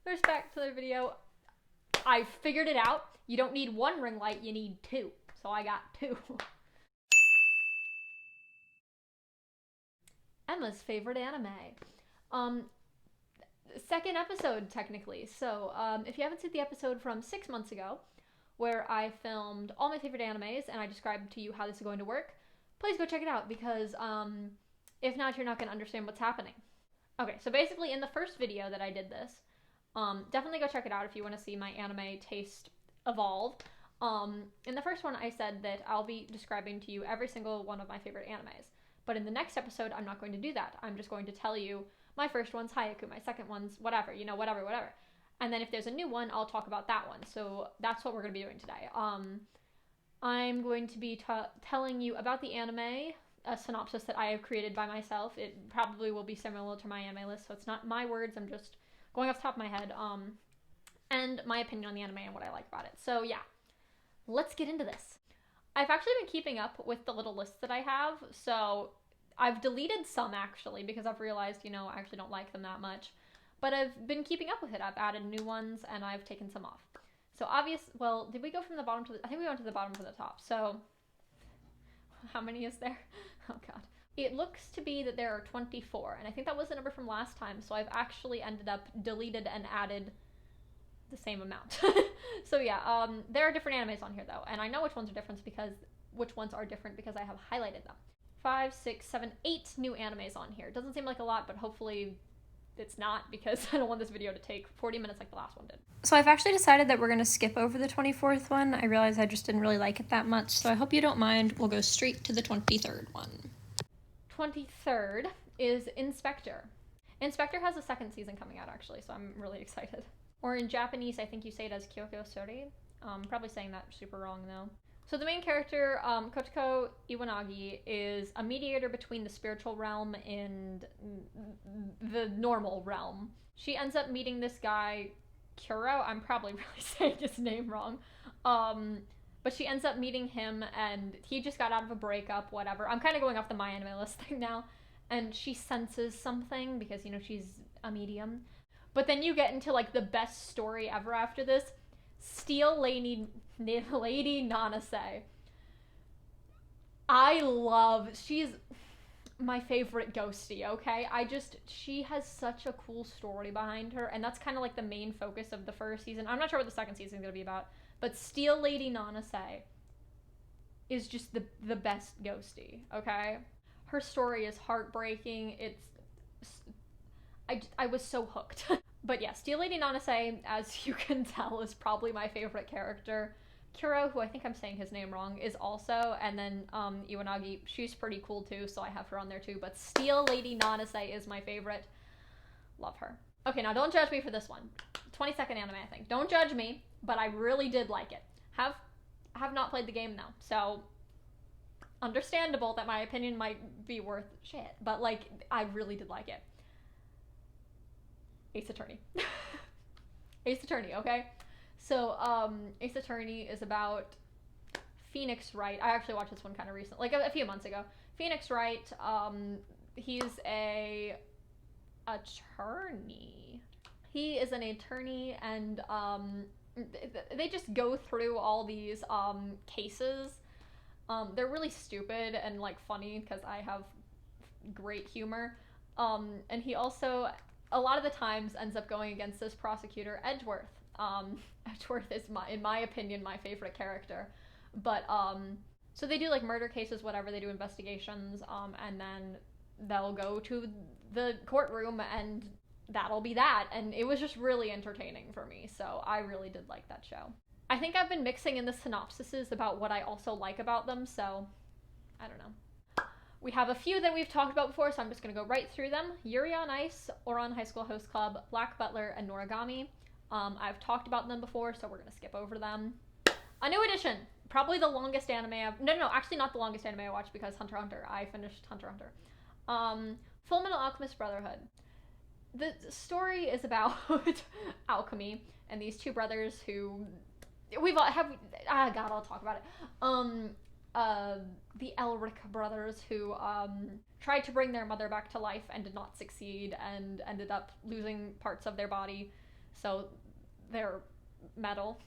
First, back to the video. I figured it out. You don't need one ring light, you need two. So I got two. Emma's favorite anime. Second episode, technically. So, if you haven't seen the episode from 6 months ago, where I filmed all my favorite animes and I described to you how this is going to work, please go check it out because, if not, you're not going to understand what's happening. Okay, so basically in the first video that I did this, definitely go check it out if you want to see my anime taste evolve. In the first one, I said that I'll be describing to you every single one of my favorite animes. But in the next episode, I'm not going to do that. I'm just going to tell you my first one's Haiku, my second one's whatever, whatever. And then if there's a new one, I'll talk about that one. So that's what we're going to be doing today. I'm going to be telling you about the anime, a synopsis that I have created by myself. It probably will be similar to my anime list, so it's not my words. I'm just going off the top of my head. And my opinion on the anime and what I like about it. So yeah, let's get into this. I've actually been keeping up with the little lists that I have, so I've deleted some actually because I've realized, I actually don't like them that much. But I've been keeping up with it. I've added new ones and I've taken some off. So did we go from the bottom to I think we went to the bottom to the top. So how many is there? Oh god. It looks to be that there are 24, and I think that was the number from last time, so I've actually ended up deleted and added the same amount. So yeah, there are different animes on here though, and I know which ones are different because I have highlighted them. 5, 6, 7, 8 new animes on here. Doesn't seem like a lot, but hopefully it's not because I don't want this video to take 40 minutes like the last one did. So I've actually decided that we're going to skip over the 24th one. I realized I just didn't really like it that much, so I hope you don't mind. We'll go straight to the 23rd one. 23rd is Inspector. Inspector has a second season coming out actually, so I'm really excited. Or in Japanese, I think you say it as Kyoko Sori. Probably saying that super wrong though. So the main character, Kotoko Iwanagi, is a mediator between the spiritual realm and the normal realm. She ends up meeting this guy, Kuro. I'm probably really saying his name wrong. But she ends up meeting him and he just got out of a breakup, whatever. I'm kind of going off the my anime list thing now. And she senses something because, she's a medium. But then you get into like the best story ever after this. Steel Lady Nanase. She's my favorite ghostie, okay? She has such a cool story behind her, and that's kind of like the main focus of the first season. I'm not sure what the second season is going to be about, but Steel Lady Nanase is just the best ghostie, okay? Her story is heartbreaking. I was so hooked. But yeah, Steel Lady Nanase, as you can tell, is probably my favorite character. Kuro, who I think I'm saying his name wrong, is also, and then Iwanagi, she's pretty cool too, so I have her on there too, but Steel Lady Nanase is my favorite. Love her. Okay, now don't judge me for this one. 22nd anime, I think. Don't judge me, but I really did like it. Have not played the game though, so understandable that my opinion might be worth shit, but like, I really did like it. Ace Attorney. Ace Attorney, okay? So, Ace Attorney is about Phoenix Wright. I actually watched this one kind of recently, like a few months ago. Phoenix Wright, he's a attorney. He is an attorney, and they just go through all these cases. They're really stupid and like funny because I have great humor. And he also, a lot of the times, ends up going against this prosecutor, Edgeworth. Edgeworth is, in my opinion, my favorite character. But, so they do like murder cases, whatever, they do investigations, and then they'll go to the courtroom and that'll be that. And it was just really entertaining for me, so I really did like that show. I think I've been mixing in the synopsises about what I also like about them, so I don't know. We have a few that we've talked about before, so I'm just going to go right through them. Yuri on Ice, Ouran High School Host Club, Black Butler, and Noragami. I've talked about them before, so we're going to skip over them. A new edition! Probably the longest anime actually not the longest anime I watched because Hunter x Hunter. I finished Hunter x Hunter. Full Metal Alchemist Brotherhood. The story is about alchemy and these two brothers who I'll talk about it. The Elric brothers who tried to bring their mother back to life and did not succeed and ended up losing parts of their body. So they're metal.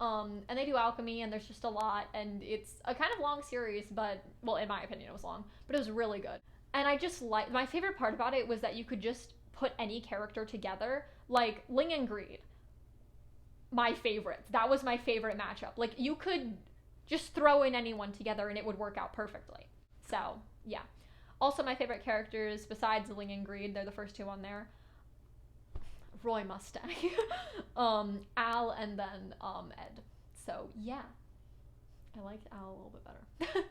And they do alchemy, and there's just a lot, and it's a kind of long series, but, well, in my opinion, it was long, but it was really good. And I just like, my favorite part about it was that you could just put any character together, like Ling and Greed. My favorite. That was my favorite matchup. Like, you could just throw in anyone together and it would work out perfectly. So, yeah. Also, my favorite characters, besides Ling and Greed, they're the first two on there. Roy Mustang, Al, and then Ed. So, yeah. I liked Al a little bit better.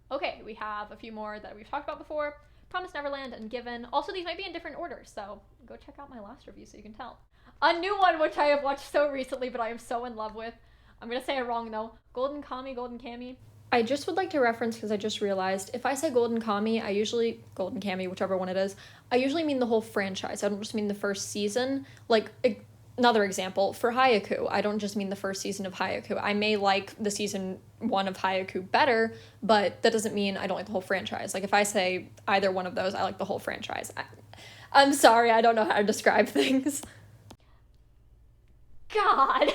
Okay, we have a few more that we've talked about before. Promised Neverland and Given. Also, these might be in different orders, so go check out my last review so you can tell. A new one which I have watched so recently, but I am so in love with. I'm gonna say it wrong though. Golden Kami. I just would like to reference, because I just realized, if I say Golden Kami, Golden Kami, whichever one it is, I usually mean the whole franchise. I don't just mean the first season. Like, another example, for Haikyuu, I don't just mean the first season of Haikyuu. I may like the season 1 of Haikyuu better, but that doesn't mean I don't like the whole franchise. Like, if I say either one of those, I like the whole franchise. I'm sorry, I don't know how to describe things. God,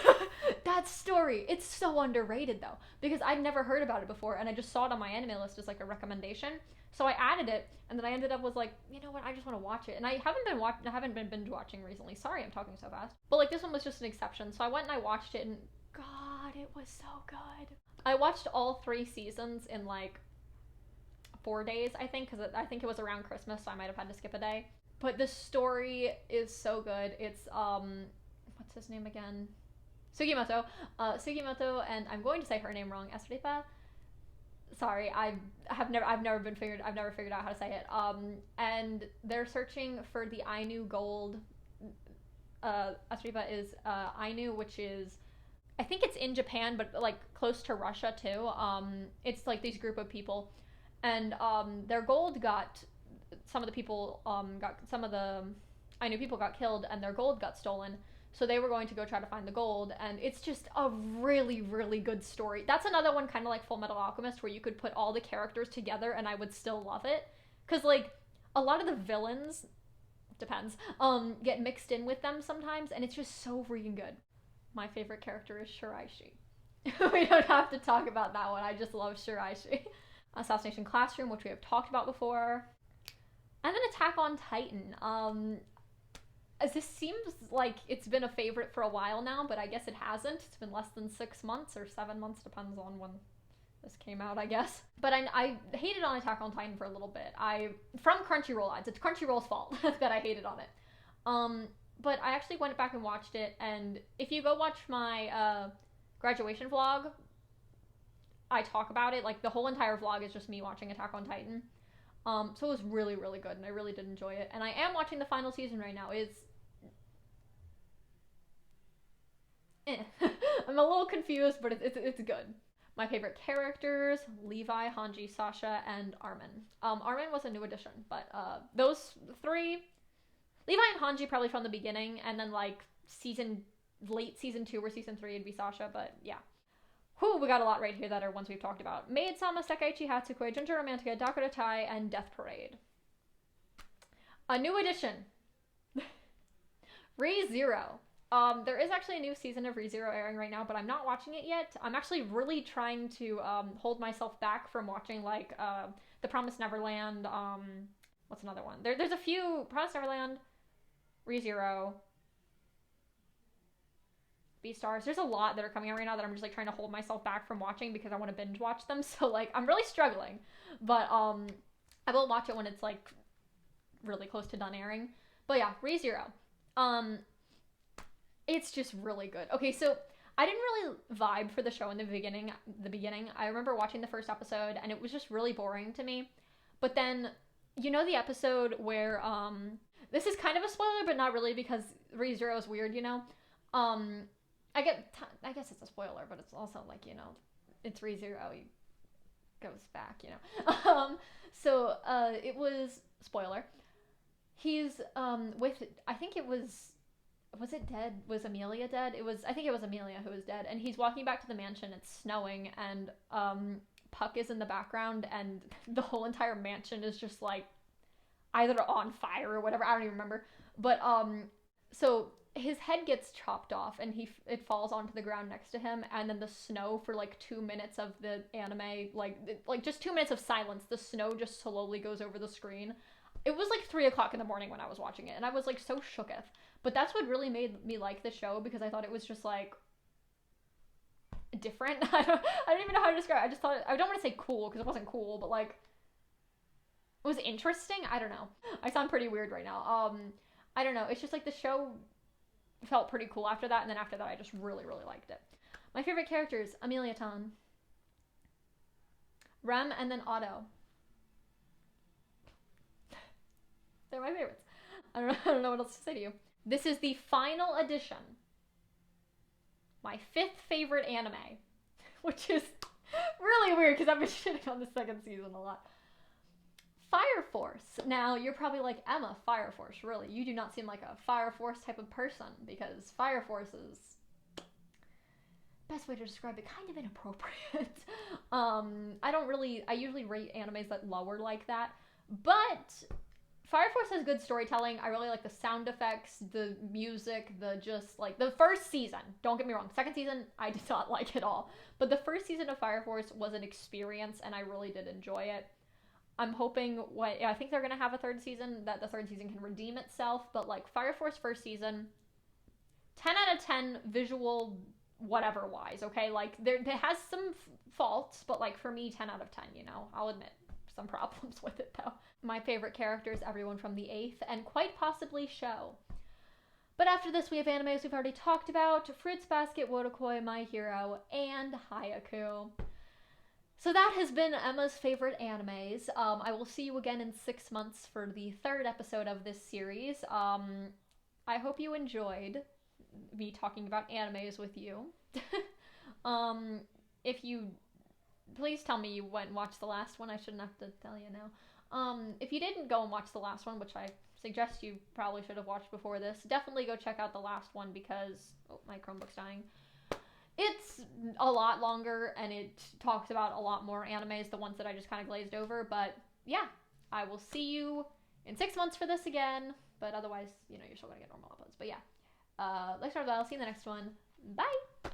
that story, it's so underrated though, because I'd never heard about it before, and I just saw it on my anime list as like a recommendation, so I added it, and then I ended up was like, you know what, I just want to watch it, and I haven't been binge watching recently. Sorry, I'm talking so fast, but like, this one was just an exception, so I went and I watched it, and God, it was so good. I watched all 3 seasons in like 4 days, I think, because I think it was around Christmas, so I might have had to skip a day. But the story is so good. It's what's his name again? Sugimoto. Sugimoto, and I'm going to say her name wrong. Esripa. Sorry, I've never figured out how to say it. And they're searching for the Ainu gold. Esripa is Ainu, which is, I think it's in Japan, but like close to Russia too. It's like these group of people, and their gold got, some of the Ainu people got killed, and their gold got stolen. So they were going to go try to find the gold, and it's just a really, really good story. That's another one kind of like Full Metal Alchemist, where you could put all the characters together and I would still love it. Because, like, a lot of the villains, depends, get mixed in with them sometimes, and it's just so freaking good. My favorite character is Shiraishi. We don't have to talk about that one. I just love Shiraishi. Assassination Classroom, which we have talked about before. And then Attack on Titan. This seems like it's been a favorite for a while now, but I guess it hasn't. It's been less than 6 months or 7 months, depends on when this came out, I guess. But I hated on Attack on Titan for a little bit. From Crunchyroll ads. It's Crunchyroll's fault that I hated on it. But I actually went back and watched it, and if you go watch my graduation vlog, I talk about it. Like, the whole entire vlog is just me watching Attack on Titan. So it was really, really good, and I really did enjoy it. And I am watching the final season right now. I'm a little confused, but it's good. My favorite characters: Levi, Hanji, Sasha, and Armin. Armin was a new addition, but those 3, Levi and Hanji probably from the beginning, and then like late season 2 or season 3 would be Sasha, but yeah. Whew, we got a lot right here that are ones we've talked about. Maid-sama, Sekaiichi Hatsukoi, Junjo Romantica, Dakota Tai, and Death Parade. A new addition. Re:Zero. There is actually a new season of Re:Zero airing right now, but I'm not watching it yet. I'm actually really trying to hold myself back from watching, like, The Promised Neverland. What's another one? There's a few. Promised Neverland, Re:Zero, Beastars. There's a lot that are coming out right now that I'm just like trying to hold myself back from watching because I want to binge watch them. So like, I'm really struggling, but I will watch it when it's like really close to done airing. But yeah, Re:Zero. It's just really good. Okay, so I didn't really vibe for the show in the beginning. I remember watching the first episode and it was just really boring to me. But then, you know, the episode where this is kind of a spoiler, but not really, because Re:Zero is weird, you know. I guess it's a spoiler, but it's also like, you know, it's Re:Zero. He goes back, you know. So it was, spoiler, he's with, I think it was it dead? Was Amelia dead? I think it was Amelia who was dead, and he's walking back to the mansion. It's snowing, and Puck is in the background, and the whole entire mansion is just like either on fire or whatever. I don't even remember. But so his head gets chopped off and it falls onto the ground next to him, and then the snow for like 2 minutes of the anime, like just 2 minutes of silence, the snow just slowly goes over the screen. It was like 3 o'clock in the morning when I was watching it, and I was like so shooketh. But that's what really made me like the show, because I thought it was just like different. I don't even know how to describe it. I just thought, I don't want to say cool because it wasn't cool, but like it was interesting. I don't know. I sound pretty weird right now. I don't know. It's just like the show felt pretty cool after that, and then after that I just really, really liked it. My favorite characters: Amelia Tan, Rem, and then Otto. They're my favorites. I don't know what else to say to you. This is the final edition. My 5th favorite anime, which is really weird because I've been shitting on the 2nd season a lot. Fire Force. Now, you're probably like, Emma, Fire Force, really? You do not seem like a Fire Force type of person, because Fire Force is, best way to describe it, kind of inappropriate. I usually rate animes that lower like that, but Fire Force has good storytelling. I really like the sound effects, the music, the first season. Don't get me wrong. 2nd season, I did not like at all. But the first season of Fire Force was an experience, and I really did enjoy it. I'm hoping I think they're going to have a 3rd season, that the 3rd season can redeem itself. But like Fire Force first season, 10 out of 10 visual whatever wise, okay? Like it has some faults, but like for me, 10 out of 10, I'll admit some problems with it though. My favorite characters, everyone from the 8th, and quite possibly Show. But after this, we have animes we've already talked about: Fruits Basket, Wotakoi, My Hero, and Haikyuu. So that has been Emma's favorite animes. I will see you again in 6 months for the 3rd episode of this series. I hope you enjoyed me talking about animes with you. If you, please tell me you went and watched the last one. I shouldn't have to tell you now. If you didn't go and watch the last one, which I suggest you probably should have watched before this, definitely go check out the last one, because, oh, my Chromebook's dying. It's a lot longer, and it talks about a lot more animes, the ones that I just kind of glazed over. But yeah, I will see you in 6 months for this again. But otherwise, you're still going to get normal uploads. But yeah, thanks for that. I'll see you in the next one. Bye!